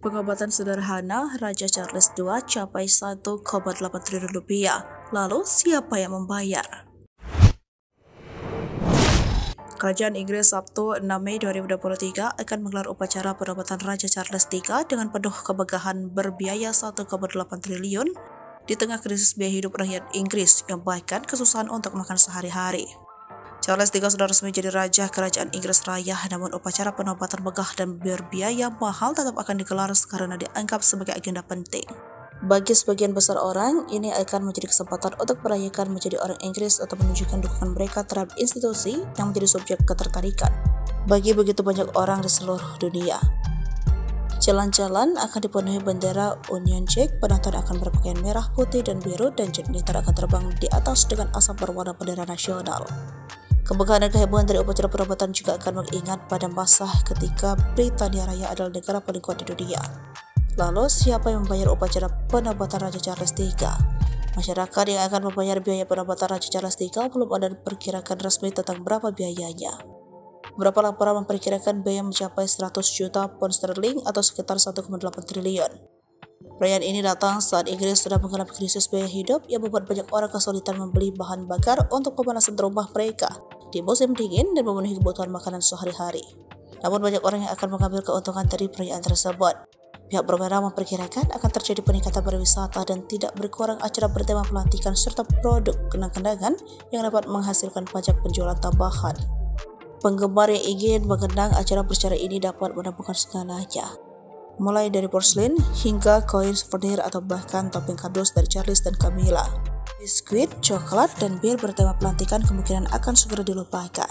Pengobatan sederhana Raja Charles II capai 1,8 triliun rupiah. Lalu siapa yang membayar? Kerajaan Inggris Sabtu 6 Mei 2023 akan menggelar upacara penobatan Raja Charles III dengan penuh kemegahan berbiaya 1,8 triliun di tengah krisis biaya hidup rakyat Inggris yang bahkan kesusahan untuk makan sehari-hari. Charles III sudah resmi jadi Raja Kerajaan Inggris Raya, namun upacara penobatan megah dan berbiaya mahal tetap akan digelar karena dianggap sebagai agenda penting. Bagi sebagian besar orang, ini akan menjadi kesempatan untuk merayakan menjadi orang Inggris atau menunjukkan dukungan mereka terhadap institusi yang menjadi subjek ketertarikan bagi begitu banyak orang di seluruh dunia. Jalan-jalan akan dipenuhi bendera Union Jack, penonton akan berpakaian merah, putih, dan biru, dan jet militer akan terbang di atas dengan asap berwarna bendera nasional. Kemegahan dan kehebohan dari upacara penobatan juga akan mengingat pada masa ketika Britania Raya adalah negara paling kuat di dunia. Lalu, siapa yang membayar upacara penobatan Raja Charles III? Masyarakat yang akan membayar biaya penobatan Raja Charles III belum ada diperkirakan resmi tentang berapa biayanya. Beberapa laporan memperkirakan biaya mencapai 100 juta pound sterling atau sekitar 1,8 triliun. Perayaan ini datang saat Inggris sudah mengalami krisis biaya hidup yang membuat banyak orang kesulitan membeli bahan bakar untuk pemanasan rumah mereka di musim dingin dan memenuhi kebutuhan makanan sehari-hari. Namun banyak orang yang akan mengambil keuntungan dari perayaan tersebut. Pihak berwenang memperkirakan akan terjadi peningkatan pariwisata dan tidak berkurang acara bertema pelantikan serta produk kenang-kenangan yang dapat menghasilkan pajak penjualan tambahan. Penggemar yang ingin mengenang acara bersejarah ini dapat menemukan segalanya, mulai dari porselin hingga koin souvenir atau bahkan topping kardus dari Charles dan Camilla. Biskuit, coklat, dan bir bertema pelantikan kemungkinan akan segera dilupakan.